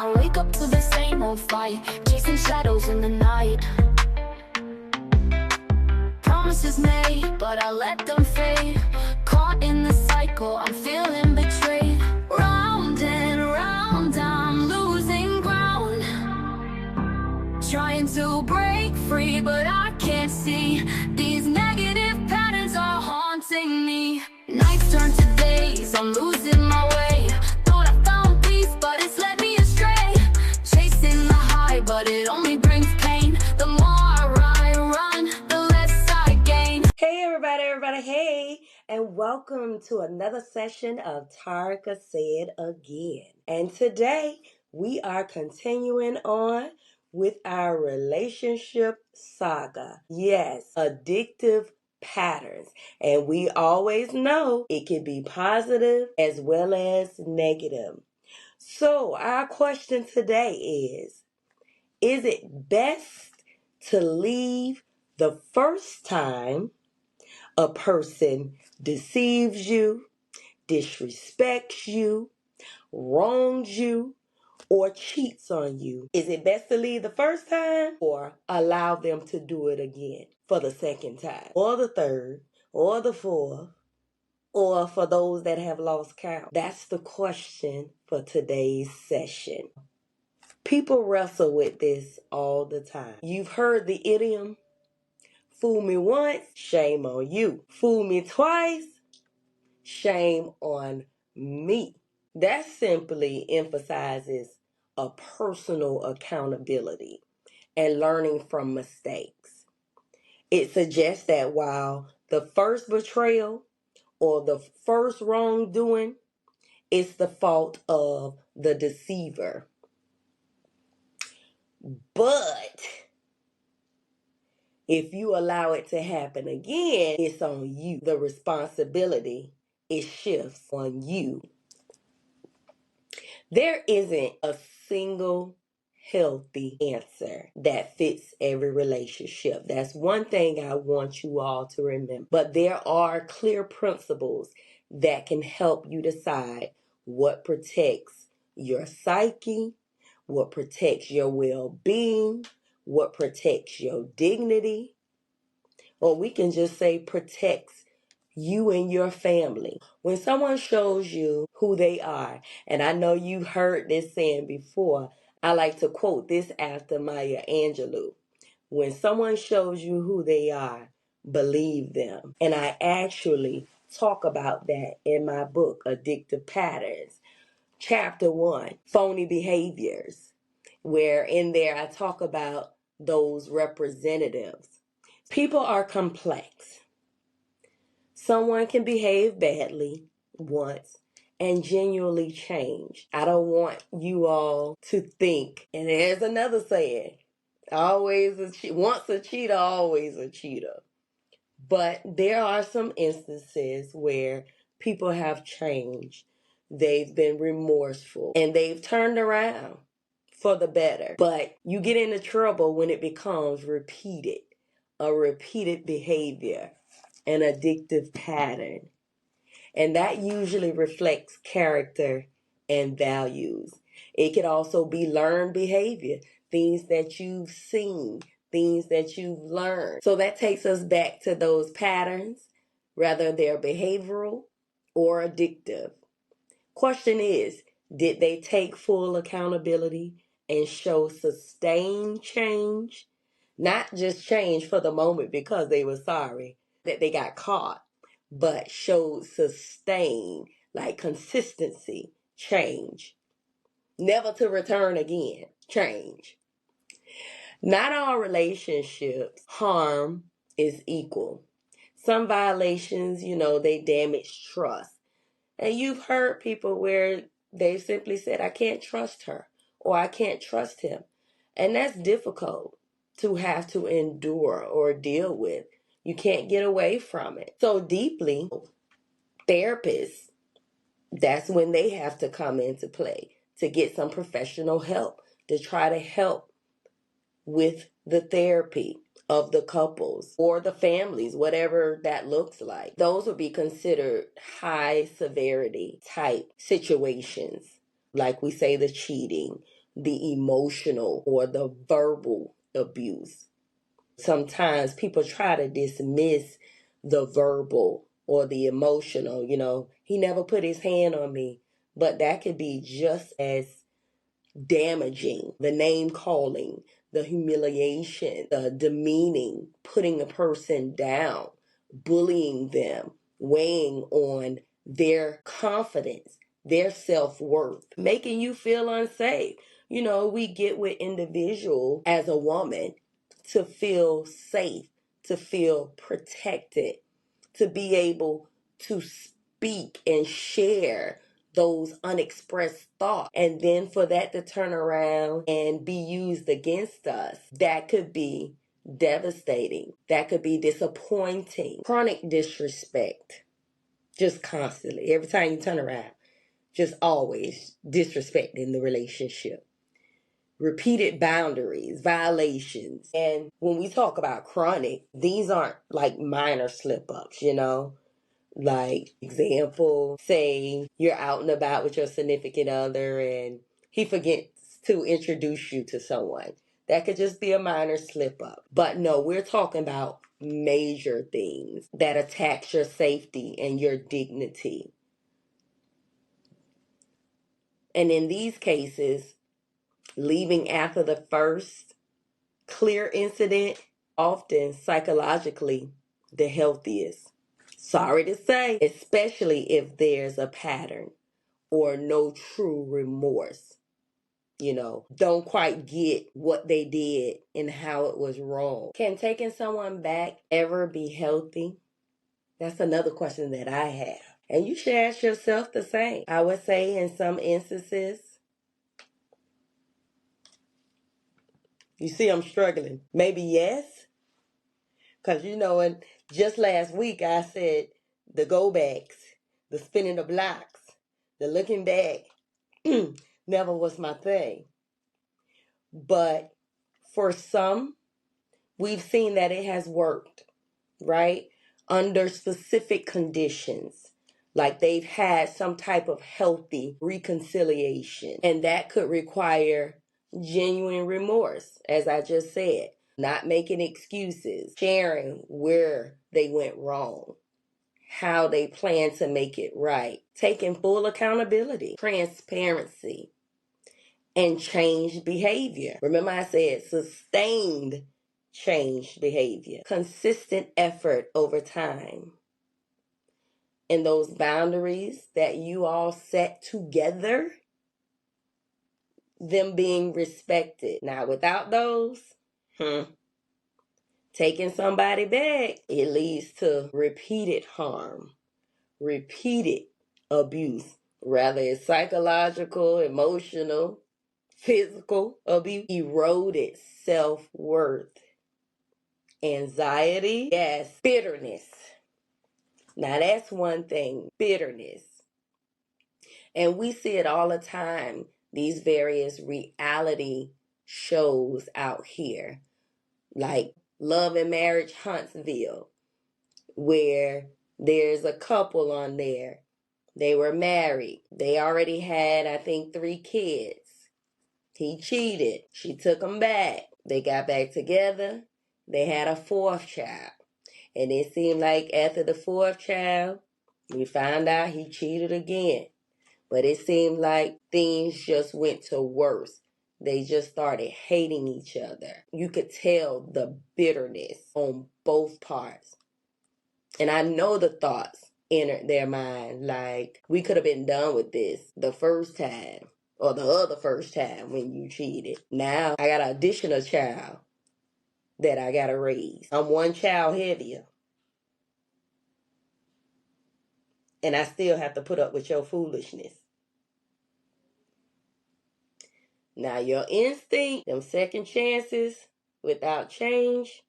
I wake up to the same old fight, chasing shadows in the night. Promises made, but I let them fade. Caught in the cycle, I'm feeling betrayed. Round and round, I'm losing ground. Trying to break free, but I can't see. These negative patterns are haunting me. Nights turn to days, I'm losing my way. Thought I found peace, but it's led me astray. Chasing the high, but it only brings pain. The more I run, the less I gain. Hey everybody, hey, and welcome to another session of Tarika Said Again. And today we are continuing on with our relationship saga. Yes, addictive patterns. And we always know it can be positive as well as negative. So our question today is it best to leave the first time a person deceives you, disrespects you, wrongs you, or cheats on you? Is it best to leave the first time or allow them to do it again for the second time, or the third, or the fourth, or for those that have lost count? That's the question for today's session. People wrestle with this all the time. You've heard the idiom, fool me once, shame on you. Fool me twice, shame on me. That simply emphasizes a personal accountability and learning from mistakes. It suggests that while the first betrayal or the first wrongdoing is the fault of the deceiver, but if you allow it to happen again, it's on you. The responsibility, it shifts on you. There isn't a single healthy answer that fits every relationship. That's one thing I want you all to remember. But there are clear principles that can help you decide what protects your psyche, what protects your well-being, what protects your dignity, or we can just say protects you and your family. When someone shows you who they are, and I know you've heard this saying before, I like to quote this after Maya Angelou. When someone shows you who they are, believe them. And I actually talk about that in my book, Addictive Patterns, Chapter 1, Phony Behaviors, where in there I talk about those representatives. People are complex. Someone can behave badly once and genuinely change. I don't want you all to think, and there's another saying, once a cheater, always a cheater. But there are some instances where people have changed. They've been remorseful and they've turned around for the better. But you get into trouble when it becomes repeated, a repeated behavior, an addictive pattern. And that usually reflects character and values. It could also be learned behavior, things that you've seen, things that you've learned. So that takes us back to those patterns, whether they're behavioral or addictive. Question is, did they take full accountability and show sustained change? Not just change for the moment because they were sorry that they got caught, but showed sustained, like consistency, change. Never to return again, change. Not all relationships harm is equal. Some violations, they damage trust. And you've heard people where they simply said, I can't trust her or I can't trust him. And that's difficult to have to endure or deal with. You can't get away from it so deeply. Therapists, that's when they have to come into play to get some professional help to try to help with the therapy. of the couples or the families, whatever that looks like. Those would be considered high severity type situations. Like we say, the cheating, the emotional or the verbal abuse. Sometimes people try to dismiss the verbal or the emotional, he never put his hand on me. But that could be just as damaging. The name calling, the humiliation, the demeaning, putting a person down, bullying them, weighing on their confidence, their self-worth, making you feel unsafe. We get with individual as a woman to feel safe, to feel protected, to be able to speak and share those unexpressed thoughts, and then for that to turn around and be used against us, that could be devastating. That could be disappointing. Chronic disrespect, just constantly, every time you turn around, just always disrespecting the relationship. Repeated boundaries, violations. And when we talk about chronic, these aren't like minor slip ups, Like, example, say you're out and about with your significant other and he forgets to introduce you to someone. That could just be a minor slip up. But no, we're talking about major things that attach your safety and your dignity. And in these cases, leaving after the first clear incident, often psychologically the healthiest. Sorry to say, especially if there's a pattern or no true remorse. Don't quite get what they did and how it was wrong. Can taking someone back ever be healthy? That's another question that I have. And you should ask yourself the same. I would say in some instances, you see I'm struggling. Maybe yes. Because and just last week I said the go backs, the spinning the blocks, the looking back never was my thing. But for some, we've seen that it has worked, right? Under specific conditions. Like they've had some type of healthy reconciliation. And that could require genuine remorse, as I just said. Not making excuses, sharing where they went wrong, how they plan to make it right, taking full accountability, transparency, and changed behavior. Remember I said sustained changed behavior, consistent effort over time. And those boundaries that you all set together, them being respected. Now without those, taking somebody back, it leads to repeated harm, repeated abuse. Rather it's psychological, emotional, physical abuse, eroded self-worth, anxiety, yes, bitterness. Now that's one thing, bitterness. And we see it all the time, these various reality shows out here, like Love and Marriage Huntsville, where there's a couple on there. They were married. They already had, I think, 3 kids. He cheated. She took him back. They got back together. They had a 4th child. And it seemed like after the 4th child, we found out he cheated again. But it seemed like things just went to worse. They just started hating each other. You could tell the bitterness on both parts. And I know the thoughts entered their mind, like, we could have been done with this the first time or the other first time when you cheated. Now I got an additional child that I got to raise. I'm one child heavier. And I still have to put up with your foolishness. Now your instinct, them second chances without change,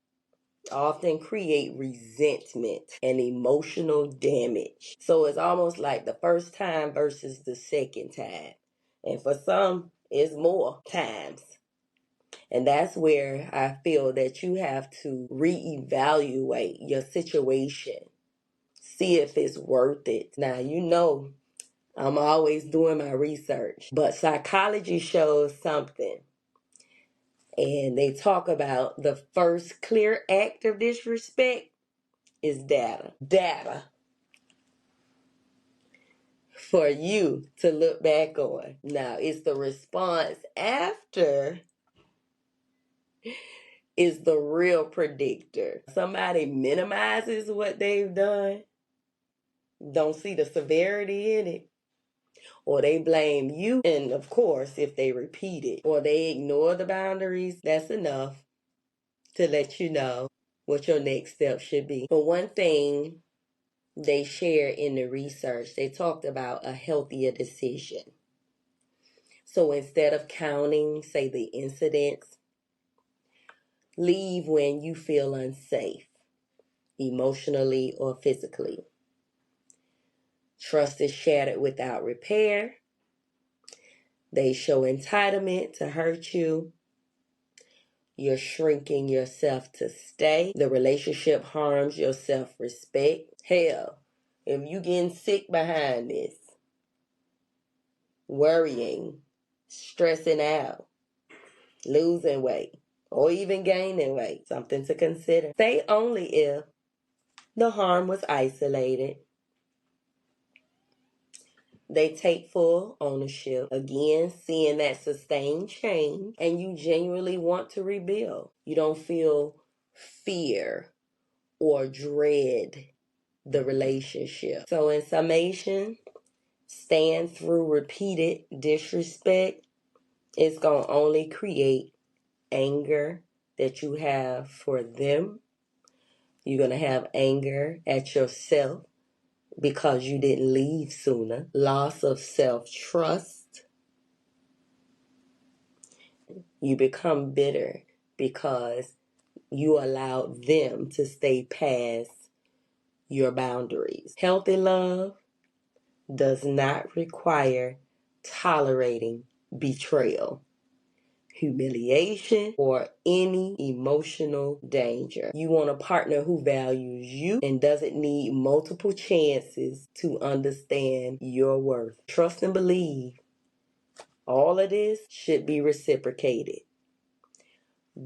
often create resentment and emotional damage. So it's almost like the first time versus the second time. And for some, it's more times. And that's where I feel that you have to reevaluate your situation. See if it's worth it. Now, I'm always doing my research, but psychology shows something. And they talk about the first clear act of disrespect is data. Data for you to look back on. Now, it's the response after is the real predictor. Somebody minimizes what they've done, don't see the severity in it, or they blame you. And of course, if they repeat it or they ignore the boundaries, that's enough to let you know what your next step should be. But one thing they shared in the research, they talked about a healthier decision. So instead of counting, say, the incidents, leave when you feel unsafe, emotionally or physically. Trust is shattered without repair. They show entitlement to hurt you. You're shrinking yourself to stay. The relationship harms your self-respect. Hell, if you getting sick behind this, worrying, stressing out, losing weight, or even gaining weight, something to consider. Stay only if the harm was isolated. They take full ownership. Again, seeing that sustained change, and you genuinely want to rebuild. You don't feel fear or dread the relationship. So in summation, stand through repeated disrespect. It's going to only create anger that you have for them. You're going to have anger at yourself because you didn't leave sooner. Loss of self-trust. You become bitter because you allowed them to stay past your boundaries. Healthy love does not require tolerating betrayal, humiliation, or any emotional danger. You want a partner who values you and doesn't need multiple chances to understand your worth. Trust and believe all of this should be reciprocated.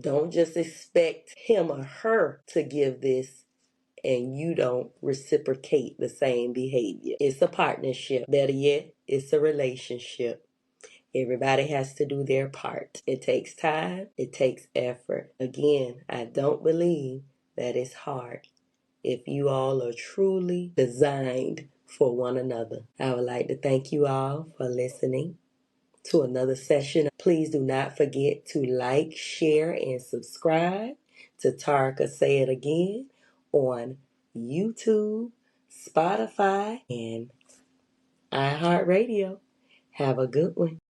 Don't just expect him or her to give this and you don't reciprocate the same behavior. It's a partnership. Better yet, it's a relationship. Everybody has to do their part. It takes time. It takes effort. Again, I don't believe that it's hard if you all are truly designed for one another. I would like to thank you all for listening to another session. Please do not forget to like, share, and subscribe to Tarika Say It Again on YouTube, Spotify, and iHeartRadio. Have a good one.